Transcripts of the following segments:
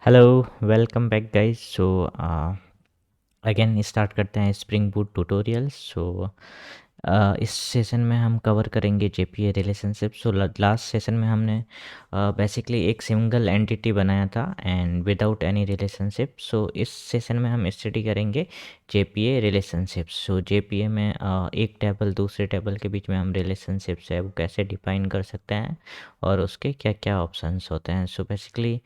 Hello, welcome back guys. Again start करते हैं spring boot tutorial. इस सेशन में हम कवर करेंगे जेपीए रिलेशनशिप। लास्ट सेशन में हमने बेसिकली एक सिंगल एंटिटी बनाया था एंड विदाउट एनी रिलेशनशिप। सो इस सेशन में हम स्टडी करेंगे जेपीए रिलेशनशिप्स। सो जेपीए में एक टेबल दूसरे टेबल के बीच में हम रिलेशनशिप्स है वो कैसे डिफाइन कर सकते हैं और उसके क्या क्या ऑप्शंस होते हैं। सो बेसिकली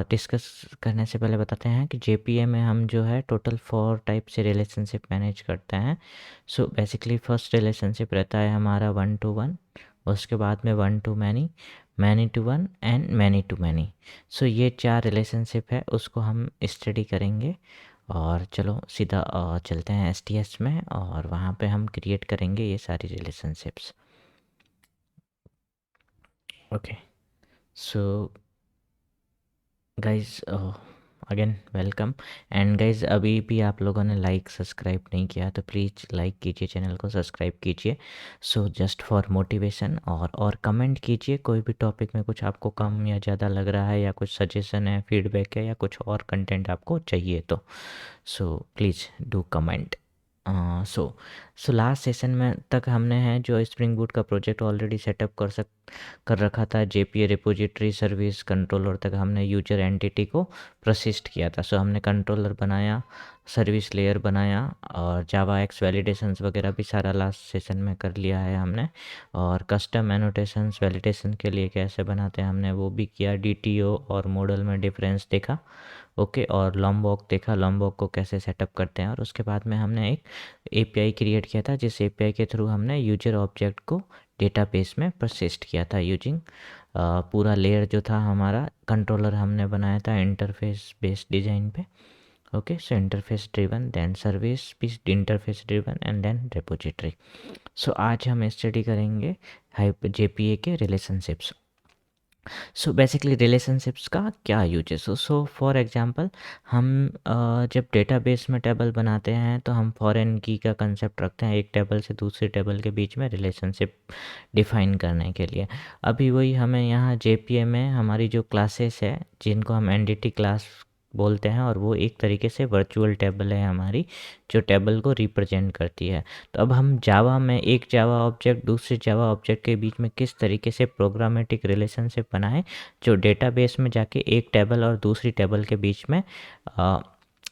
डिस्कस करने से पहले बताते हैं कि जेपीए में हम जो है टोटल 4 टाइप से रिलेशनशिप मैनेज करते हैं। सो बेसिकली फर्स्ट रिलेशनशिप रहता है हमारा 1 to 1, उसके बाद में 1 to many, many to one and many to many. So ये 4 रिलेशनशिप है उसको हम स्टडी करेंगे। और चलो सीधा चलते हैं एसटीएस में और वहाँ पे हम क्रिएट करेंगे ये सारी relationships. Okay, so guys again welcome. And guys अभी भी आप लोगों ने लाइक सब्सक्राइब नहीं किया तो प्लीज़ लाइक कीजिए, चैनल को सब्सक्राइब कीजिए। So just for motivation. और कमेंट कीजिए कोई भी टॉपिक में कुछ आपको कम या ज़्यादा लग रहा है या कुछ सजेशन है, फीडबैक है या कुछ और कंटेंट आपको चाहिए तो so please do comment. So last session में तक हमने है जो स्प्रिंग बूट का प्रोजेक्ट ऑलरेडी सेटअप कर रखा था। जेपीए रिपोजिटरी सर्विस कंट्रोलर तक हमने यूजर एंटिटी को प्रसिस्ट किया था। सो हमने कंट्रोलर बनाया, सर्विस लेयर बनाया और जावा एक्स वैलिडेशंस वगैरह भी सारा लास्ट सेशन में कर लिया है हमने। और कस्टम एनोटेशंस वैलिडेशन के लिए कैसे बनाते हैं हमने वो भी किया। डीटीओ और मॉडल में डिफरेंस देखा। ओके, और लॉम्बॉक देखा, लॉम्बॉक को कैसे सेटअप करते हैं। और उसके बाद में हमने एक एपीआई क्रिएट किया था जिस एपीआई के थ्रू हमने यूजर ऑब्जेक्ट को डेटाबेस में परसिस्ट किया था यूजिंग पूरा लेयर जो था हमारा कंट्रोलर हमने बनाया था इंटरफेस बेस्ड डिज़ाइन पे। Okay, so interface driven, then service based interface driven and then repository. So आज हम स्टडी करेंगे जेपीए के रिलेशनशिप्स। सो बेसिकली रिलेशनशिप्स का क्या यूजेस हो। सो फॉर एग्जांपल हम जब डेटाबेस में टेबल बनाते हैं तो हम फॉरेन की का कंसेप्ट रखते हैं एक टेबल से दूसरे टेबल के बीच में रिलेशनशिप डिफाइन करने के लिए। अभी वही हमें यहाँ जेपीए में हमारी जो क्लासेस है जिनको हम एंटिटी क्लास बोलते हैं और वो एक तरीके से वर्चुअल टेबल है हमारी जो टेबल को रिप्रेजेंट करती है। तो अब हम जावा में एक जावा ऑब्जेक्ट दूसरे जावा ऑब्जेक्ट के बीच में किस तरीके से प्रोग्रामेटिक रिलेशनशिप बनाएं जो डेटाबेस में जाके एक टेबल और दूसरी टेबल के बीच में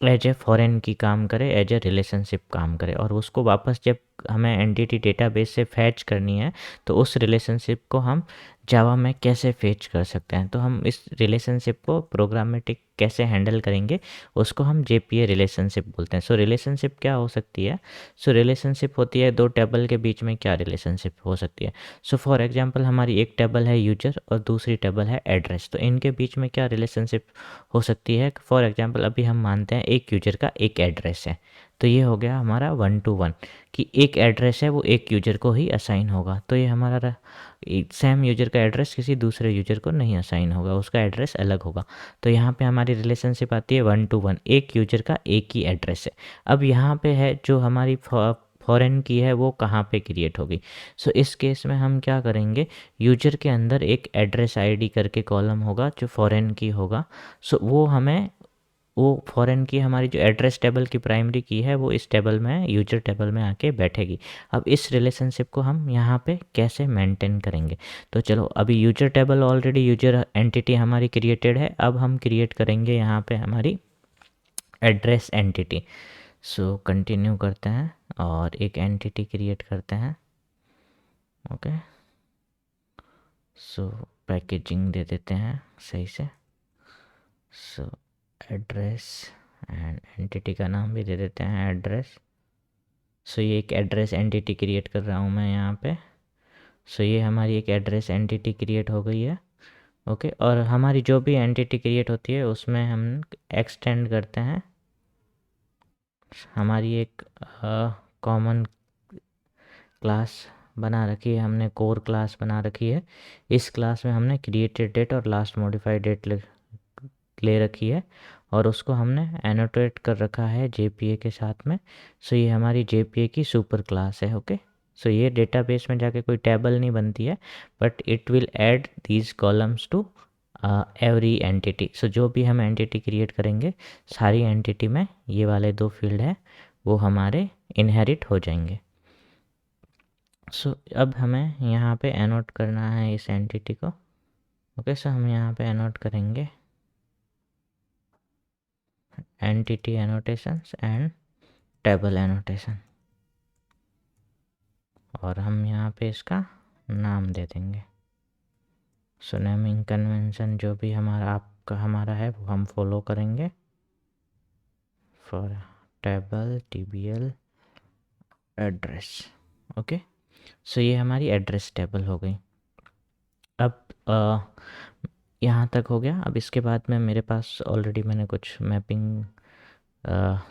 एज ए फॉरेन की काम करे, एज ए रिलेशनशिप काम करे। और उसको वापस जब हमें एंटिटी डेटाबेस से फैच करनी है तो उस रिलेशनशिप को हम जावा में कैसे फेच कर सकते हैं। तो हम इस रिलेशनशिप को प्रोग्रामेटिक कैसे हैंडल करेंगे उसको हम जेपीए रिलेशनशिप बोलते हैं। सो रिलेशनशिप क्या हो सकती है। सो रिलेशनशिप होती है दो टेबल के बीच में क्या रिलेशनशिप हो सकती है। सो फॉर एग्जांपल हमारी एक टेबल है यूजर और दूसरी टेबल है एड्रेस। तो इनके बीच में क्या रिलेशनशिप हो सकती है। फॉर एग्जांपल अभी हम मानते हैं एक यूजर का एक एड्रेस है तो ये हो गया हमारा 1 to 1 कि एक एड्रेस है वो एक यूजर को ही असाइन होगा। तो ये हमारा सेम यूजर का एड्रेस किसी दूसरे यूजर को नहीं असाइन होगा, उसका एड्रेस अलग होगा। तो यहाँ पे हमारी रिलेशनशिप आती है 1 to 1, एक यूजर का एक ही एड्रेस है। अब यहाँ पे है जो हमारी फॉरेन की है वो कहाँ पे क्रिएट होगी। सो इस केस में हम क्या करेंगे, यूजर के अंदर एक एड्रेस आईडी करके कॉलम होगा जो फॉरेन की होगा। सो वो फॉरेन की हमारी जो एड्रेस टेबल की प्राइमरी की है वो इस टेबल में यूजर टेबल में आके बैठेगी। अब इस रिलेशनशिप को हम यहाँ पे कैसे मेंटेन करेंगे। तो चलो अभी user table already user entity हमारी क्रिएटेड है। अब हम क्रिएट करेंगे यहाँ पे हमारी एड्रेस एंटिटी। सो कंटिन्यू करते हैं और एक एंटिटी क्रिएट करते हैं। ओके, सो पैकेजिंग दे देते हैं सही से। सो एड्रेस एंड एंटिटी का नाम भी दे देते हैं एड्रेस। सो ये एक एड्रेस एंटिटी क्रिएट कर रहा हूँ मैं यहाँ पे। सो ये हमारी एक एड्रेस एंटिटी क्रिएट हो गई है। ओके, और हमारी जो भी एंटिटी क्रिएट होती है उसमें हम एक्सटेंड करते हैं हमारी एक कॉमन क्लास बना रखी है हमने, कोर क्लास बना रखी है। इस क्लास में हमने क्रिएटेड डेट और लास्ट मॉडिफाइड डेट ले रखी है और उसको हमने एनोटेट कर रखा है जेपीए के साथ में। सो ये हमारी जेपीए की सुपर क्लास है। ओके, सो ये डेटाबेस में जाके कोई टेबल नहीं बनती है but it will add these columns to every entity. So जो भी हम एंटिटी क्रिएट करेंगे सारी एंटिटी में ये वाले 2 फील्ड है वो हमारे इनहेरिट हो जाएंगे। सो अब हमें यहाँ पे एनोट करना है इस एंटिटी को। ओके, सो हम यहाँ पे एनोट करेंगे entity annotations and table annotation, और हम यहाँ पे इसका नाम दे देंगे। सो नेमिंग कन्वेंशन जो भी हमारा है वो हम फॉलो करेंगे for table टीबीएल address. Okay, so ये हमारी एड्रेस टेबल हो गई। अब यहाँ तक हो गया। अब इसके बाद में मेरे पास ऑलरेडी मैंने कुछ मैपिंग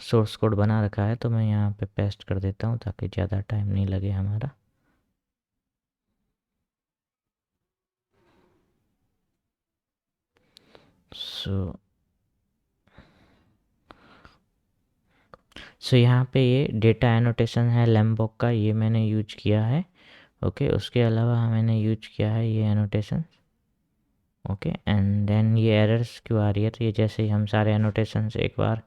सोर्स कोड बना रखा है, तो मैं यहाँ पे पेस्ट कर देता हूँ ताकि ज़्यादा टाइम नहीं लगे हमारा। सो यहाँ पे ये डेटा एनोटेशन है लैम्बॉक का, ये मैंने यूज किया है। ओके, उसके अलावा मैंने यूज किया है ये एनोटेशन। ओके, एंड देन ये एरर्स क्यों आ रही है, तो ये जैसे ही हम सारे एनोटेशन एक बार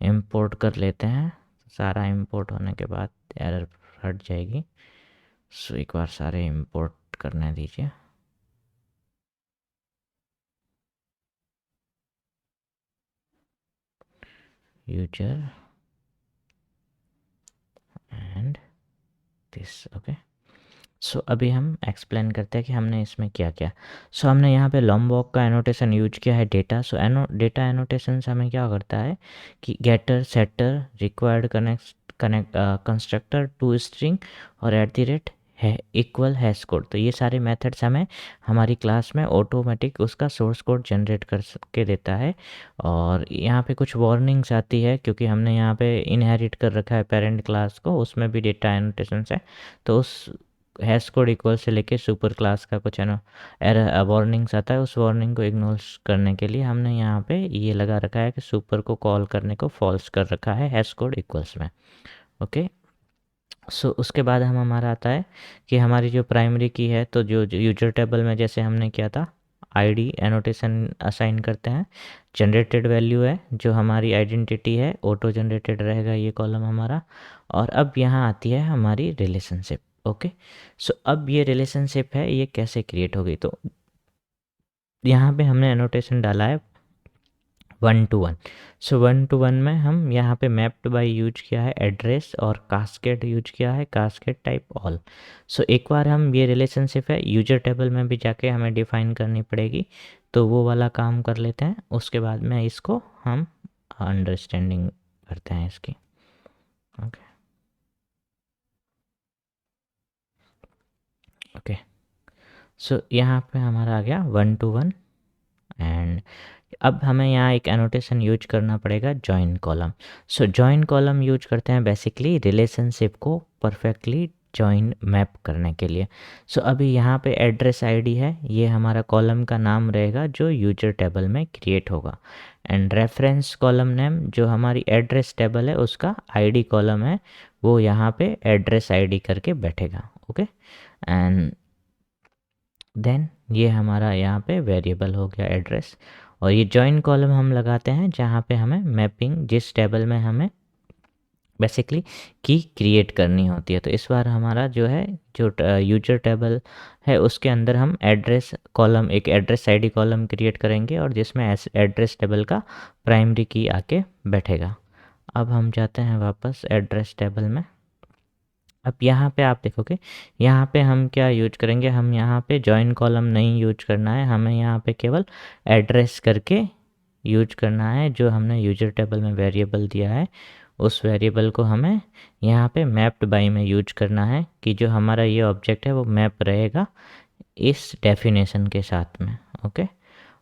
इंपोर्ट कर लेते हैं, सारा इंपोर्ट होने के बाद एरर हट जाएगी। सो एक बार सारे इंपोर्ट करने दीजिए। User and this. ओके, सो अभी हम एक्सप्लेन करते हैं कि हमने इसमें क्या क्या। सो हमने यहाँ पे लॉम्बॉक का एनोटेशन यूज किया है डेटा। सो डेटा एनोटेशन से हमें क्या करता है कि getter, setter, required constructor, to string और एट द रेट है इक्वल हैश कोड। तो ये सारे मेथड्स हमें हमारी क्लास में ऑटोमेटिक उसका सोर्स कोड जनरेट कर के देता है। और यहाँ पे कुछ वार्निंग्स आती है क्योंकि हमने यहाँ पे इनहेरिट कर रखा है पेरेंट क्लास को, उसमें भी डेटा एनोटेशन है। तो उस हैश कोड इक्वल से लेके सुपर क्लास का कुछ है ना एरर वार्निंग्स आता है, उस वार्निंग को इग्नोर करने के लिए हमने यहाँ पे ये लगा रखा है कि सुपर को कॉल करने को फॉल्स कर रखा है हैश कोड इक्वल्स में। ओके, सो उसके बाद हमारा आता है कि हमारी जो प्राइमरी की है, तो जो यूजर टेबल में जैसे हमने किया था आईडी एनोटेशन असाइन करते हैं, जनरेटेड वैल्यू है जो हमारी आइडेंटिटी है, ऑटो जनरेटेड रहेगा ये कॉलम हमारा। और अब यहाँ आती है हमारी रिलेशनशिप। ओके, सो अब ये रिलेशनशिप है ये कैसे क्रिएट होगी, तो यहाँ पे हमने एनोटेशन डाला है 1 to 1। सो 1 to 1 में हम यहाँ पे मैप्ड बाय यूज किया है एड्रेस, और कास्केड यूज किया है कास्केड टाइप ऑल। सो एक बार हम ये रिलेशनशिप है यूजर टेबल में भी जाके हमें डिफाइन करनी पड़ेगी, तो वो वाला काम कर लेते हैं। उसके बाद में इसको हम अंडरस्टैंडिंग करते हैं इसकी। ओके ओके, सो यहाँ पे हमारा आ गया 1 to 1। एंड अब हमें यहाँ एक एनोटेशन यूज करना पड़ेगा join column. So join column use करते हैं बेसिकली रिलेशनशिप को परफेक्टली जॉइन मैप करने के लिए। सो अभी यहाँ पे एड्रेस आईडी है, ये हमारा कॉलम का नाम रहेगा जो यूजर टेबल में क्रिएट होगा। एंड रेफरेंस कॉलम नेम जो हमारी एड्रेस टेबल है उसका आईडी कॉलम है, वो यहाँ पे एड्रेस आईडी करके बैठेगा। ओके, एंड देन ये हमारा यहाँ पे वेरिएबल हो गया एड्रेस। और ये जॉइन कॉलम हम लगाते हैं जहाँ पे हमें मैपिंग जिस टेबल में हमें बेसिकली की क्रिएट करनी होती है। तो इस बार हमारा जो है जो यूजर टेबल है उसके अंदर हम एड्रेस कॉलम, एक एड्रेस आईडी कॉलम क्रिएट करेंगे और जिसमें एड्रेस टेबल का प्राइमरी की आके बैठेगा। अब हम जाते हैं वापस एड्रेस टेबल में। अब यहाँ पे आप देखोगे यहाँ पे हम क्या यूज करेंगे, हम यहाँ पे जॉइन कॉलम नहीं यूज करना है, हमें यहाँ पे केवल एड्रेस करके यूज करना है। जो हमने यूजर टेबल में वेरिएबल दिया है उस वेरिएबल को हमें यहाँ पे मैप्ड बाय में यूज करना है कि जो हमारा ये ऑब्जेक्ट है वो मैप रहेगा इस डेफिनेशन के साथ में। ओके,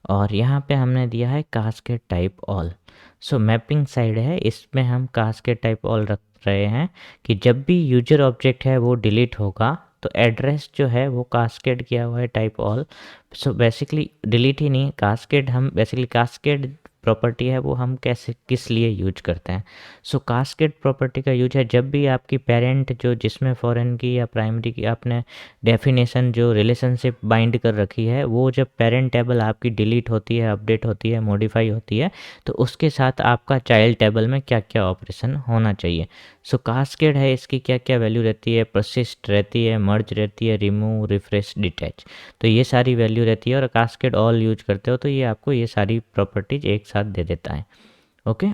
और यहाँ पे हमने दिया है कास्केड टाइप ऑल। सो मैपिंग साइड है, इसमें हम कास्केड टाइप ऑल रख रहे हैं कि जब भी यूजर ऑब्जेक्ट है वो डिलीट होगा तो एड्रेस जो है वो कास्केड किया हुआ है type all. So basically delete ही नहीं, कास्केड हम बेसिकली कास्केड प्रॉपर्टी है वो हम कैसे किस लिए यूज करते हैं। सो कास्केड प्रॉपर्टी का यूज है जब भी आपकी पेरेंट जो जिसमें फॉरेन की या प्राइमरी की आपने डेफिनेशन जो रिलेशनशिप बाइंड कर रखी है, वो जब पेरेंट टेबल आपकी डिलीट होती है, अपडेट होती है, मॉडिफाई होती है, तो उसके साथ आपका चाइल्ड टेबल में क्या क्या ऑपरेशन होना चाहिए। सो कास्केड है, इसकी क्या क्या वैल्यू रहती है, परसिस्ट रहती है, मर्ज रहती है, रिमूव, रिफ्रेश, डिटैच, तो ये सारी वैल्यू रहती है। और कास्केड ऑल यूज करते हो तो ये आपको ये सारी प्रॉपर्टीज एक साथ दे देता है। ओके,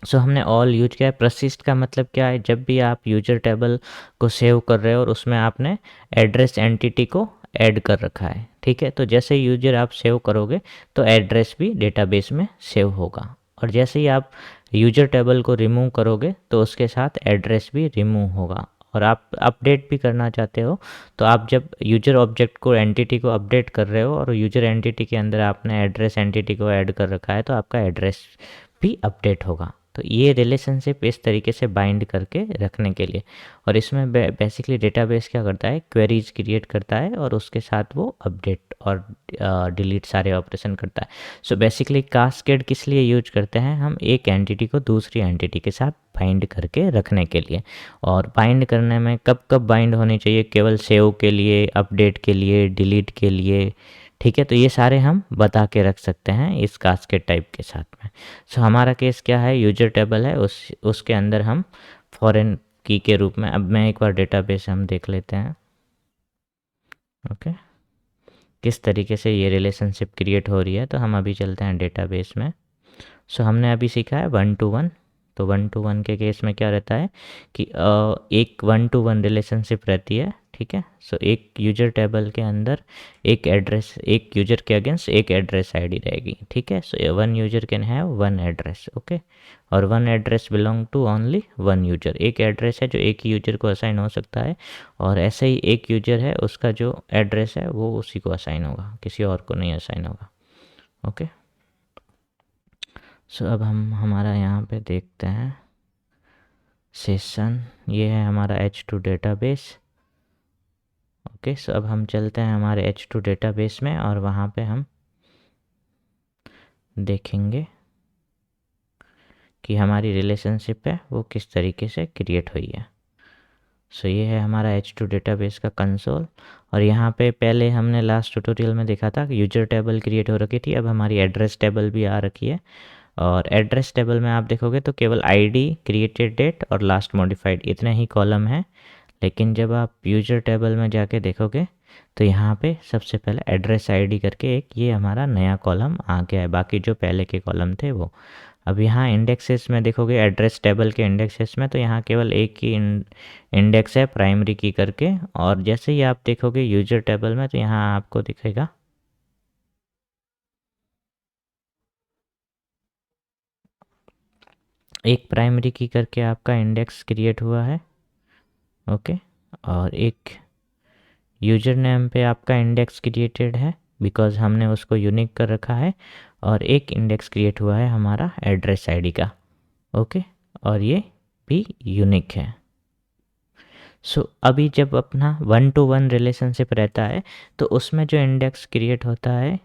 सो हमने ऑल यूज किया है। परसिस्ट का मतलब क्या है, जब भी आप यूजर टेबल को सेव कर रहे हो और उसमें आपने एड्रेस एंटिटी को ऐड कर रखा है, ठीक है, तो जैसे ही यूजर आप सेव करोगे तो एड्रेस भी डेटाबेस में सेव होगा, और जैसे ही आप यूजर टेबल को रिमूव करोगे तो उसके साथ एड्रेस भी रिमूव होगा। और आप अपडेट भी करना चाहते हो तो आप जब यूजर ऑब्जेक्ट को एंटिटी को अपडेट कर रहे हो और यूजर एंटिटी के अंदर आपने एड्रेस एंटिटी को ऐड कर रखा है तो आपका एड्रेस भी अपडेट होगा। तो ये रिलेशनशिप इस तरीके से बाइंड करके रखने के लिए, और इसमें बेसिकली डेटाबेस क्या करता है, क्वेरीज क्रिएट करता है और उसके साथ वो अपडेट और डिलीट सारे ऑपरेशन करता है। सो बेसिकली कास्केड किस लिए यूज करते हैं, हम एक एंटिटी को दूसरी एंटिटी के साथ बाइंड करके रखने के लिए। और बाइंड करने में कब कब बाइंड होनी चाहिए, केवल सेव के लिए, अपडेट के लिए, डिलीट के लिए, ठीक है, तो ये सारे हम बता के रख सकते हैं इस कास्केड टाइप के साथ में। सो हमारा केस क्या है, यूजर टेबल है, उसके अंदर हम फॉरेन की के रूप में, अब मैं एक बार डेटाबेस हम देख लेते हैं। ओके, किस तरीके से ये रिलेशनशिप क्रिएट हो रही है, तो हम अभी चलते हैं डेटाबेस में। सो हमने अभी सीखा है 1 to 1। तो 1 to 1 के केस में क्या रहता है कि एक 1 to 1 रिलेशनशिप रहती है, ठीक है। सो एक यूजर टेबल के अंदर एक एड्रेस, एक यूजर के अगेंस्ट एक एड्रेस आईडी रहेगी, ठीक है। So one user can have one address, okay, और one address belong to only one user. एक एड्रेस है जो एक ही यूजर को असाइन हो सकता है, और ऐसे ही एक यूजर है उसका जो एड्रेस है वो उसी को असाइन होगा, किसी और को नहीं असाइन होगा। ओके, सो अब हम हमारा यहाँ पे देखते हैं सेशन, ये है हमारा H2 डेटाबेस। ओके, सो अब हम चलते हैं हमारे H2 डेटाबेस में और वहाँ पे हम देखेंगे कि हमारी रिलेशनशिप है वो किस तरीके से क्रिएट हुई है। सो ये है हमारा H2 डेटाबेस का कंसोल, और यहाँ पे पहले हमने लास्ट ट्यूटोरियल में देखा था कि यूजर टेबल क्रिएट हो रखी थी, अब हमारी एड्रेस टेबल भी आ रखी है। और एड्रेस टेबल में आप देखोगे तो केवल आईडी, क्रिएटेड डेट और लास्ट मॉडिफाइड इतने ही कॉलम हैं, लेकिन जब आप यूजर टेबल में जाके देखोगे तो यहाँ पे सबसे पहले एड्रेस आईडी करके एक ये हमारा नया कॉलम आ गया है, बाकी जो पहले के कॉलम थे वो। अब यहाँ इंडेक्सेस में देखोगे, एड्रेस टेबल के इंडेक्सेस में, तो यहाँ केवल एक ही इंडेक्स है प्राइमरी की करके, और जैसे ही आप देखोगे यूजर टेबल में तो यहाँ आपको दिखेगा एक प्राइमरी की करके आपका इंडेक्स क्रिएट हुआ है। ओके, और एक यूजर नेम पे आपका इंडेक्स क्रिएटेड है बिकॉज हमने उसको यूनिक कर रखा है, और एक इंडेक्स क्रिएट हुआ है हमारा एड्रेस आईडी का। ओके, और ये भी यूनिक है। सो अभी जब अपना 1 to 1 रिलेशनशिप रहता है तो उसमें जो इंडेक्स क्रिएट होता है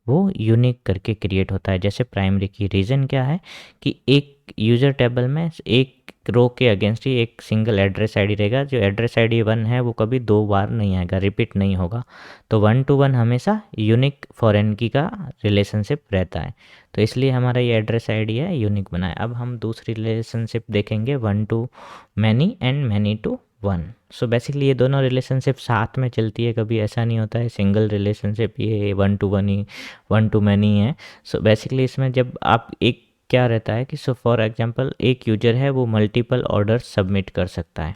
वो यूनिक करके क्रिएट होता है, जैसे प्राइमरी की। रीज़न क्या है कि एक यूज़र टेबल में एक रो के अगेंस्ट ही एक सिंगल एड्रेस आईडी रहेगा, जो एड्रेस आईडी 1 है वो कभी दो बार नहीं आएगा, रिपीट नहीं होगा। तो 1 to 1 हमेशा यूनिक फॉरेन की का रिलेशनशिप रहता है, तो इसलिए हमारा ये एड्रेस आईडी है यूनिक बना है। अब हम दूसरी रिलेशनशिप देखेंगे 1 to many and many to 1। So basically ये दोनों रिलेशनशिप साथ में चलती है, कभी ऐसा नहीं होता है सिंगल रिलेशनशिप ये 1 to 1 ही 1 to many है। सो बेसिकली इसमें जब आप एक क्या रहता है कि सो फॉर एग्जांपल एक यूजर है वो मल्टीपल ऑर्डर सबमिट कर सकता है।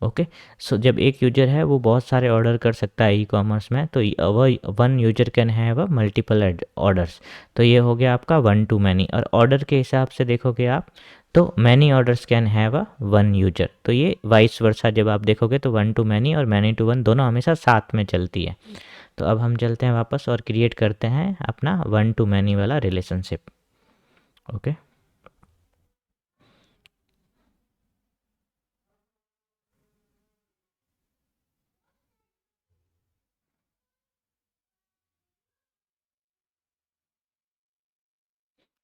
ओके, सो जब एक यूजर है वो बहुत सारे ऑर्डर कर सकता है ई कॉमर्स में, तो वह one user can have a multiple orders, तो ये हो गया आपका 1 to many। और ऑर्डर के हिसाब से देखोगे आप तो many orders can have a one user, तो ये वाइस वर्सा जब आप देखोगे तो 1 to many और many to 1 दोनों हमेशा साथ में चलती है। तो अब हम चलते हैं वापस और क्रिएट करते हैं अपना 1 to many वाला रिलेशनशिप। ओके,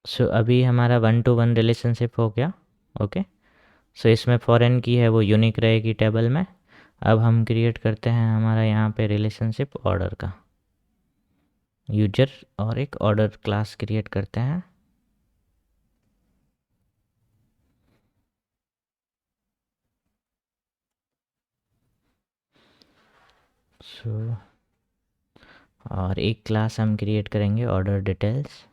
सो अभी हमारा 1-to-1 रिलेशनशिप हो गया। ओके, सो इसमें फॉरेन की है वो यूनिक रहेगी टेबल में। अब हम क्रिएट करते हैं हमारा यहाँ पे रिलेशनशिप ऑर्डर का, यूजर, और एक ऑर्डर क्लास क्रिएट करते हैं। सो और एक क्लास हम क्रिएट करेंगे ऑर्डर डिटेल्स।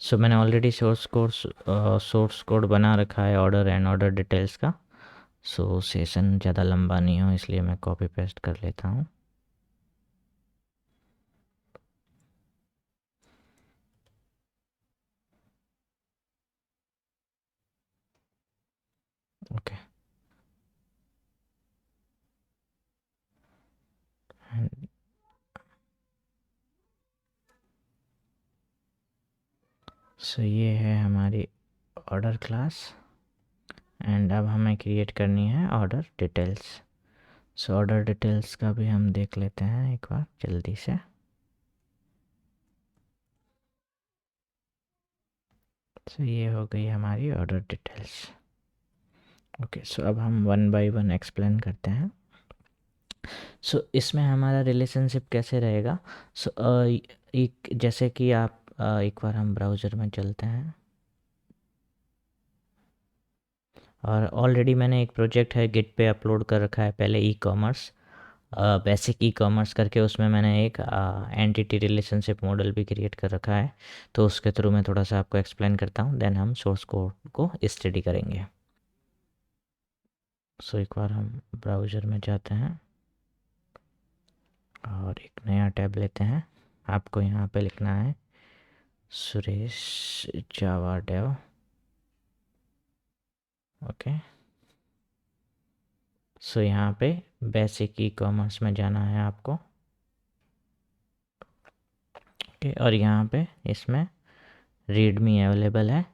सो मैंने ऑलरेडी सोर्स कोड बना रखा है ऑर्डर एंड ऑर्डर डिटेल्स का। सो सेशन ज़्यादा लंबा नहीं हो इसलिए मैं कॉपी पेस्ट कर लेता हूँ। ओके, सो ये है हमारी ऑर्डर क्लास एंड अब हमें क्रिएट करनी है order details. So order details का भी हम देख लेते हैं एक बार जल्दी से। सो ये हो गई हमारी ऑर्डर डिटेल्स। ओके, सो अब हम 1 by 1 एक्सप्लेन करते हैं। सो इसमें हमारा रिलेशनशिप कैसे रहेगा। सो एक जैसे कि आप एक बार हम ब्राउज़र में चलते हैं और ऑलरेडी मैंने एक प्रोजेक्ट है गिट पे अपलोड कर रखा है पहले, e commerce, basic e commerce करके। उसमें मैंने एक एंटिटी रिलेशनशिप मॉडल भी क्रिएट कर रखा है, तो उसके थ्रू मैं थोड़ा सा आपको एक्सप्लेन करता हूँ, देन हम सोर्स कोड को स्टडी करेंगे। सो एक बार हम ब्राउज़र में जाते हैं और एक नया टैब लेते हैं। आपको यहाँ पे लिखना है सुरेश जावा डेव। ओके, सो यहाँ पे बेसिक ई कॉमर्स में जाना है आपको। ओके, और यहाँ पे इसमें रीडमी अवेलेबल है।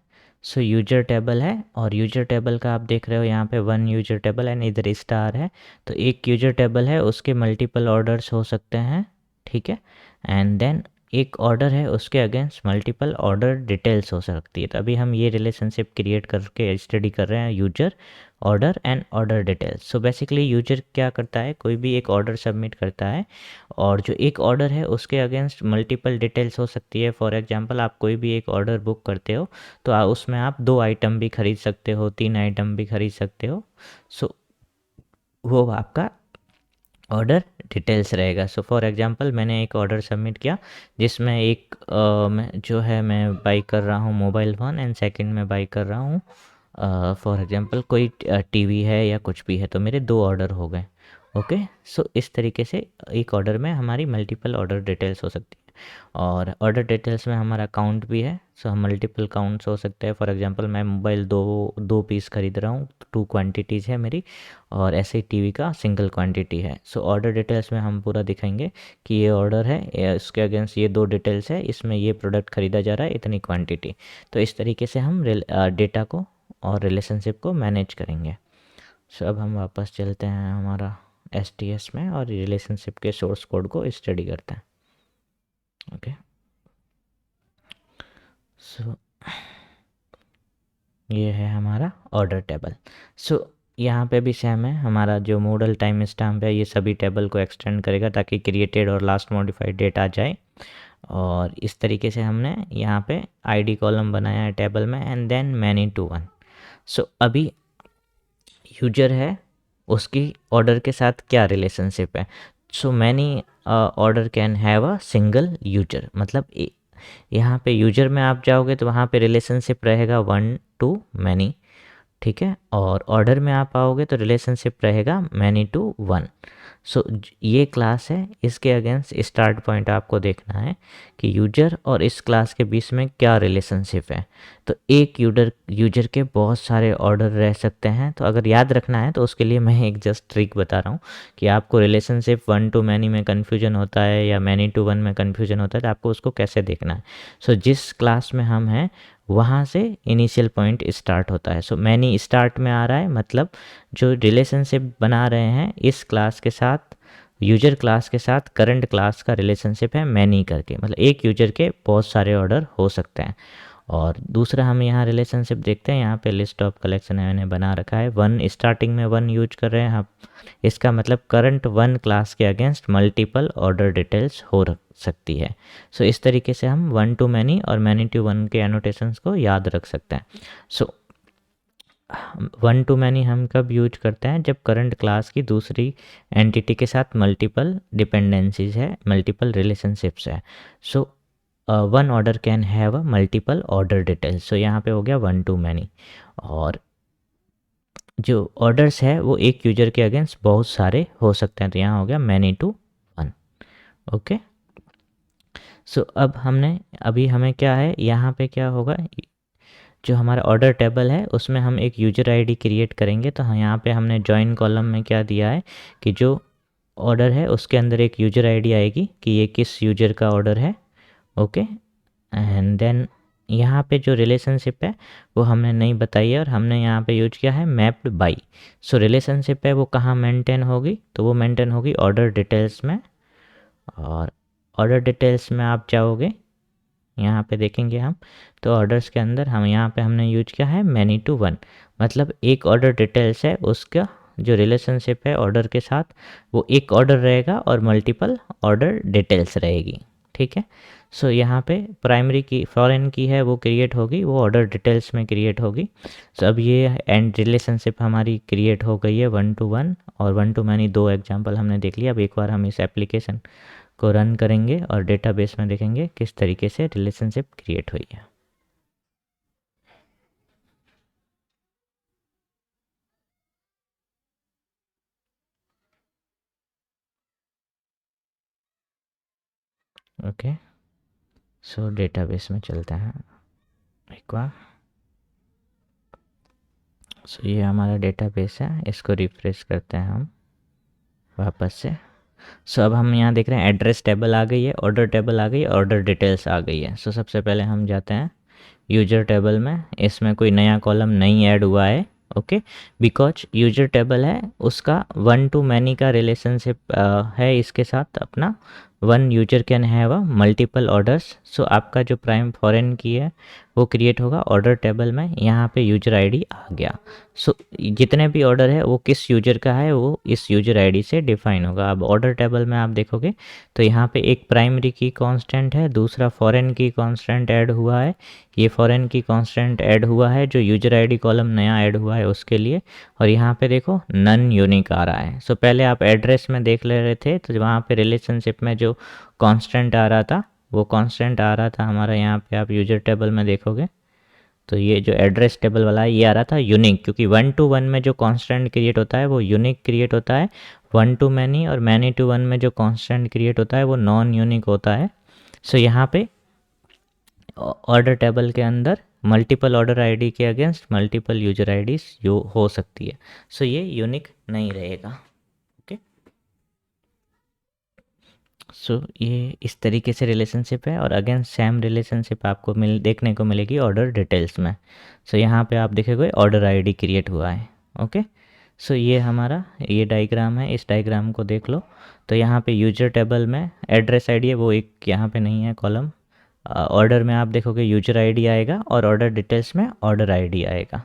सो यूजर टेबल है और यूजर टेबल का आप देख रहे हो यहाँ पे 1 यूजर टेबल एंड इधर स्टार है, तो एक यूजर टेबल है उसके मल्टीपल ऑर्डर्स हो सकते हैं, ठीक है। एंड देन एक ऑर्डर है उसके अगेंस्ट मल्टीपल ऑर्डर डिटेल्स हो सकती है। तो अभी हम ये रिलेशनशिप क्रिएट करके स्टडी कर रहे हैं, user, order and order details. So basically user क्या करता है, कोई भी एक ऑर्डर सबमिट करता है और जो एक ऑर्डर है उसके अगेंस्ट मल्टीपल डिटेल्स हो सकती है। फॉर एग्जांपल आप कोई भी एक ऑर्डर बुक करते हो तो उसमें आप 2 आइटम भी खरीद सकते हो, 3 आइटम भी खरीद सकते हो। सो वो आपका ऑर्डर डिटेल्स रहेगा। सो फॉर एग्जांपल मैंने एक ऑर्डर सबमिट किया जिसमें एक जो है मैं बाई कर रहा हूँ मोबाइल फ़ोन एंड सेकंड में बाई कर रहा हूँ फॉर एग्जांपल कोई टीवी है या कुछ भी है, तो मेरे 2 ऑर्डर हो गए। ओके, सो इस तरीके से एक ऑर्डर में हमारी मल्टीपल ऑर्डर डिटेल्स हो सकती है। और ऑर्डर डिटेल्स में हमारा काउंट भी है, सो हम मल्टीपल काउंट्स हो सकते हैं। फॉर एग्जांपल मैं मोबाइल दो दो पीस खरीद रहा हूँ, 2 क्वांटिटीज़ है मेरी, और ऐसे ही टीवी का सिंगल क्वांटिटी है। सो ऑर्डर डिटेल्स में हम पूरा दिखाएंगे कि ये ऑर्डर है, इसके अगेंस्ट ये 2 डिटेल्स है, इसमें ये प्रोडक्ट खरीदा जा रहा है इतनी क्वांटिटी। तो इस तरीके से हम डेटा को और रिलेशनशिप को मैनेज करेंगे। सो अब हम वापस चलते हैं हमारा एसटीएस में और रिलेशनशिप के सोर्स कोड को स्टडी करते हैं। ओके, सो ये है हमारा ऑर्डर टेबल। सो यहाँ पे भी सेम है, हमारा जो मॉडल टाइम स्टैम्प है ये सभी टेबल को एक्सटेंड करेगा ताकि क्रिएटेड और लास्ट मॉडिफाइड डेट आ जाए। और इस तरीके से हमने यहाँ पे आईडी कॉलम बनाया है टेबल में and then many to one. So अभी यूजर है, उसकी ऑर्डर के साथ क्या रिलेशनशिप है। So many order can have a single user, मतलब यहाँ पे यूजर में आप जाओगे तो वहाँ पे रिलेशनशिप रहेगा 1 to many, ठीक है। और ऑर्डर में आप आओगे तो रिलेशनशिप रहेगा मैनी टू वन। सो ये क्लास है, इसके अगेंस्ट स्टार्ट पॉइंट आपको देखना है कि यूजर और इस क्लास के बीच में क्या रिलेशनशिप है। तो एक यूजर के बहुत सारे ऑर्डर रह सकते हैं। तो अगर याद रखना है तो उसके लिए मैं एक जस्ट ट्रिक बता रहा हूँ कि आपको रिलेशनशिप वन टू मैनी में कन्फ्यूजन होता है या मैनी टू वन में कन्फ्यूजन होता है, तो आपको उसको कैसे देखना है। सो जिस क्लास में हम हैं वहाँ से इनिशियल पॉइंट स्टार्ट होता है। सो मैनी स्टार्ट में आ रहा है, मतलब जो रिलेशनशिप बना रहे हैं इस क्लास के साथ, यूजर क्लास के साथ करंट क्लास का रिलेशनशिप है मैनी करके, मतलब एक यूजर के बहुत सारे ऑर्डर हो सकते हैं। और दूसरा हम यहाँ रिलेशनशिप देखते हैं, यहाँ पे लिस्ट ऑफ कलेक्शन मैंने बना रखा है, वन स्टार्टिंग में वन यूज कर रहे हैं आप, इसका मतलब करंट वन क्लास के अगेंस्ट मल्टीपल ऑर्डर डिटेल्स हो सकती है। सो इस तरीके से हम वन टू मैनी और मैनी टू वन के एनोटेशंस को याद रख सकते हैं। सो वन टू मैनी हम कब यूज करते हैं, जब करंट क्लास की दूसरी एंटिटी के साथ मल्टीपल डिपेंडेंसीज है, मल्टीपल रिलेशनशिप्स है। So one order can have a multiple order details. So यहाँ पे हो गया वन टू मैनी, और जो ऑर्डर्स है वो एक यूजर के अगेंस्ट बहुत सारे हो सकते हैं, तो यहाँ हो गया मैनी टू वन। ओके, सो अब अभी हमें क्या है, यहाँ पे क्या होगा, जो हमारा ऑर्डर टेबल है उसमें हम एक यूजर आईडी क्रिएट करेंगे। तो यहाँ पे हमने जॉइन कॉलम में क्या दिया है कि जो ऑर्डर है उसके अंदर एक यूजर आईडी आएगी कि ये किस यूजर का ऑर्डर है। ओके, एंड देन यहाँ पे जो रिलेशनशिप है वो हमने नहीं बताई है और हमने यहाँ पे यूज किया है मैप्ड बाई। सो रिलेशनशिप है वो कहाँ मेंटेन होगी, तो वो मेंटेन होगी ऑर्डर डिटेल्स में। और ऑर्डर डिटेल्स में आप जाओगे, यहाँ पे देखेंगे हम, तो ऑर्डर्स के अंदर हम यहाँ पे हमने यूज किया है मैनी टू वन, मतलब एक ऑर्डर डिटेल्स है उसका जो रिलेशनशिप है ऑर्डर के साथ वो एक ऑर्डर रहेगा और मल्टीपल ऑर्डर डिटेल्स रहेगी। ठीक है, सो यहाँ पे प्राइमरी की फॉरेन की है वो क्रिएट होगी, वो ऑर्डर डिटेल्स में क्रिएट होगी। सो अब ये एंड रिलेशनशिप हमारी क्रिएट हो गई है वन टू वन और वन टू मैनी, दो एग्जांपल हमने देख लिया। अब एक बार हम इस एप्लीकेशन को रन करेंगे और डेटाबेस में देखेंगे किस तरीके से रिलेशनशिप क्रिएट हुई है। ओके, सो डेटाबेस में चलते हैं एक बार। सो ये हमारा डेटाबेस है, इसको रिफ्रेश करते हैं हम वापस से। सो अब हम यहाँ देख रहे हैं एड्रेस टेबल आ गई है, ऑर्डर टेबल आ गई है, ऑर्डर डिटेल्स आ गई है। सो सबसे पहले हम जाते हैं यूजर टेबल में, इसमें कोई नया कॉलम नहीं ऐड हुआ है। ओके, बिकॉज यूजर टेबल है उसका वन टू मैनी का रिलेशनशिप है इसके साथ अपना, one user can have a multiple orders. So आपका जो प्राइम फॉरेन की है वो क्रिएट होगा ऑर्डर टेबल में, यहाँ पे यूजर आईडी आ गया। सो जितने भी ऑर्डर है वो किस यूजर का है वो इस यूजर आईडी से डिफाइन होगा। अब ऑर्डर टेबल में आप देखोगे तो यहाँ पे एक प्राइमरी की कांस्टेंट है, दूसरा फॉरेन की कांस्टेंट ऐड हुआ है, ये फॉरेन की कांस्टेंट ऐड हुआ है जो यूजर आईडी कॉलम नया ऐड हुआ है उसके लिए, और यहाँ पे देखो नन यूनिक आ रहा है। सो पहले आप एड्रेस में देख ले रहे थे तो वहाँ पे रिलेशनशिप में जो कांस्टेंट आ रहा था वो कांस्टेंट आ रहा था हमारा, यहाँ पे आप यूजर टेबल में देखोगे तो ये जो एड्रेस टेबल वाला है ये आ रहा था यूनिक, क्योंकि वन टू वन में जो कांस्टेंट क्रिएट होता है वो यूनिक क्रिएट होता है, वन टू मैनी और मैनी टू वन में जो कांस्टेंट क्रिएट होता है वो नॉन यूनिक होता है। सो यहाँ पे ऑर्डर टेबल के अंदर मल्टीपल ऑर्डर आईडी के अगेंस्ट मल्टीपल यूजर आईडीज जो हो सकती है, सो ये यूनिक नहीं रहेगा। ओके, सो ये इस तरीके से रिलेशनशिप है, और अगेन सेम रिलेशनशिप आपको देखने को मिलेगी ऑर्डर डिटेल्स में। सो यहाँ पे आप देखेंगे ऑर्डर आईडी क्रिएट हुआ है। ओके, सो ये हमारा ये डायग्राम है, इस डायग्राम को देख लो। तो यहाँ पे यूजर टेबल में एड्रेस आईडी है वो एक यहाँ पे नहीं है कॉलम, ऑर्डर में आप देखोगे यूजर आईडी आएगा और ऑर्डर डिटेल्स में ऑर्डर आईडी आएगा।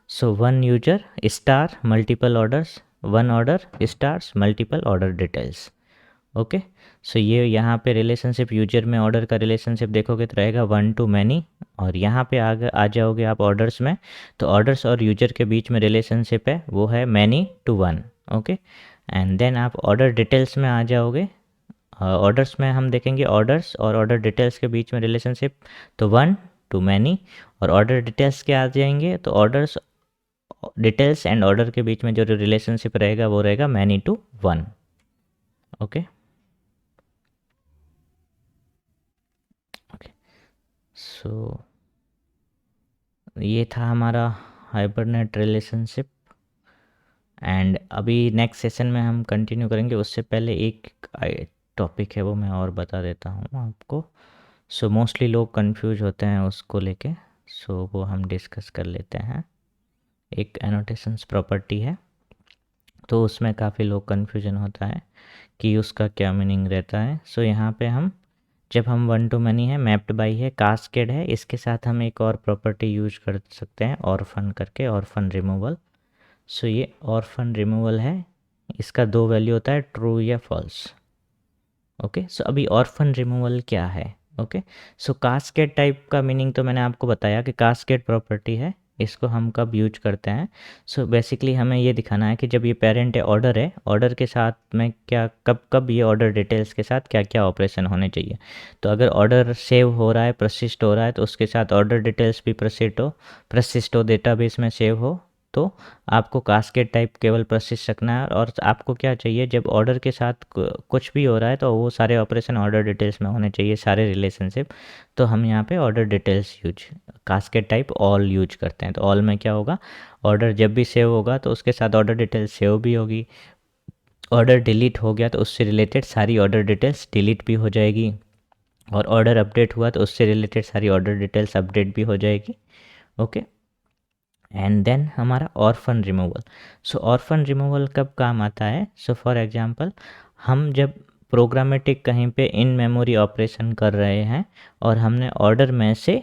So one user star multiple orders, one order stars multiple order details. Okay, so ये यहाँ पे रिलेशनशिप यूजर में ऑर्डर का रिलेशनशिप देखोगे तो रहेगा वन टू मैनी, और यहाँ पे आ जाओगे आप ऑर्डर्स में तो ऑर्डर्स और यूजर के बीच में रिलेशनशिप है वो है many to one. Okay, and then आप ऑर्डर डिटेल्स में आ जाओगे, ऑर्डर्स में हम देखेंगे ऑर्डर्स और ऑर्डर डिटेल्स के बीच में रिलेशनशिप तो वन टू मैनी, और ऑर्डर डिटेल्स के आ जाएंगे तो ऑर्डर्स डिटेल्स एंड ऑर्डर के बीच में जो रिलेशनशिप रहेगा वो रहेगा many to one. Okay okay, so ये था हमारा हाइबरनेट रिलेशनशिप। एंड अभी नेक्स्ट सेशन में हम कंटिन्यू करेंगे, उससे पहले एक टॉपिक है वो मैं और बता देता हूँ आपको। सो मोस्टली लोग कंफ्यूज होते हैं उसको लेके, सो वो हम डिस्कस कर लेते हैं। एक एनोटेशंस प्रॉपर्टी है, तो उसमें काफ़ी लोग कन्फ्यूजन होता है कि उसका क्या मीनिंग रहता है। सो यहाँ पे हम जब हम वन टू मैनी है, मैप्ड बाई है, कास्केड है, इसके साथ हम एक और प्रॉपर्टी यूज कर सकते हैं ऑर्फन करके, ऑर्फन रिमूवल। सो ये ऑर्फन रिमूवल है, इसका दो वैल्यू होता है ट्रू या फॉल्स। ओके, सो अभी ऑर्फन रिमूवल क्या है? ओके, सो कास्केड टाइप का मीनिंग तो मैंने आपको बताया कि कास्केड प्रॉपर्टी है, इसको हम कब यूज करते हैं। सो बेसिकली हमें ये दिखाना है कि जब ये पेरेंट है, ऑर्डर के साथ में क्या कब कब ये ऑर्डर डिटेल्स के साथ क्या क्या ऑपरेशन होने चाहिए। तो अगर ऑर्डर सेव हो रहा है, प्रसिस्ट हो रहा है, तो उसके साथ ऑर्डर डिटेल्स भी प्रसिस्ट हो डेटाबेस में सेव हो, तो आपको कास्केड टाइप केवल प्रशिक्षित रखना है। और आपको क्या चाहिए, जब ऑर्डर के साथ कुछ भी हो रहा है तो वो सारे ऑपरेशन ऑर्डर डिटेल्स में होने चाहिए, सारे रिलेशनशिप। तो हम यहाँ पे order details use, cascade type all use करते हैं। तो ऑल में क्या होगा, ऑर्डर जब भी सेव होगा तो उसके साथ ऑर्डर डिटेल्स सेव भी होगी, ऑर्डर डिलीट हो गया तो उससे रिलेटेड सारी ऑर्डर डिटेल्स डिलीट भी हो जाएगी, और ऑर्डर अपडेट हुआ तो उससे रिलेटेड सारी ऑर्डर डिटेल्स अपडेट भी हो जाएगी। ओके, एंड देन हमारा ऑर्फन रिमूवल। सो ऑर्फन रिमूवल कब काम आता है? सो फॉर एग्जांपल, हम जब प्रोग्रामेटिक कहीं पे इन मेमोरी ऑपरेशन कर रहे हैं और हमने ऑर्डर में से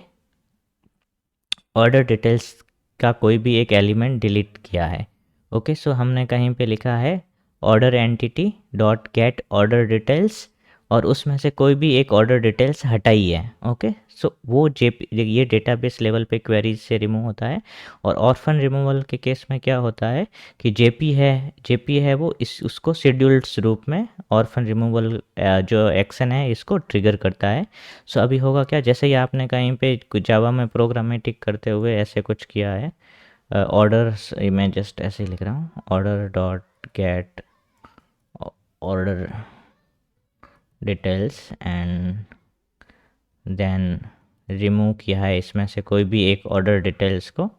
ऑर्डर डिटेल्स का कोई भी एक एलिमेंट डिलीट किया है। ओके, सो हमने कहीं पे लिखा है order entity dot get order details, और उसमें से कोई भी एक ऑर्डर डिटेल्स हटाई है। ओके, सो वो ये डेटाबेस लेवल पे क्वेरीज से रिमूव होता है। और ऑर्फन रिमूवल के केस में क्या होता है कि जेपी है वो इस उसको शेड्यूल्ड रूप में ऑर्फन रिमूवल जो एक्शन है इसको ट्रिगर करता है। सो अभी होगा क्या, जैसे ही आपने कहीं पे जावा में प्रोग्रामेटिक करते हुए ऐसे कुछ किया है, ऑर्डर, मैं जस्ट ऐसे ही लिख रहा हूँ, order dot get order details and then remove किया है इसमें से कोई भी एक ऑर्डर डिटेल्स को,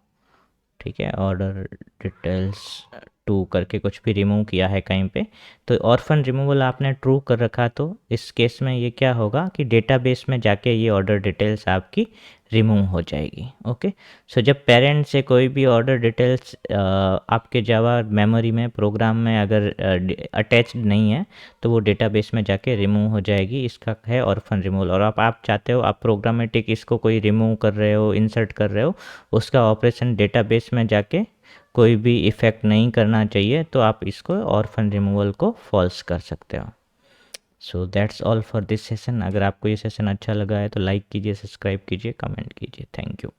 ठीक है, ऑर्डर डिटेल्स टू करके कुछ भी रिमूव किया है कहीं पे, तो ऑर्फन रिमूवल आपने ट्रू कर रखा, तो इस केस में ये क्या होगा कि डेटाबेस में जाके ये ऑर्डर डिटेल्स आपकी रिमूव हो जाएगी। ओके, सो जब पेरेंट से कोई भी ऑर्डर डिटेल्स आपके जावा मेमोरी में प्रोग्राम में अगर अटैच्ड नहीं है तो वो डेटाबेस में जाके रिमूव हो जाएगी, इसका है ऑर्फन रिमूवल। और आप चाहते हो, आप प्रोग्रामेटिक इसको कोई रिमूव कर रहे हो, इंसर्ट कर रहे हो, उसका ऑपरेशन डेटाबेस में जाके कोई भी इफ़ेक्ट नहीं करना चाहिए, तो आप इसको ऑर्फन रिमूवल को फॉल्स कर सकते हो। So that's all for this session. अगर आपको ये सेशन अच्छा लगा है तो लाइक कीजिए, सब्सक्राइब कीजिए, कमेंट कीजिए। Thank you.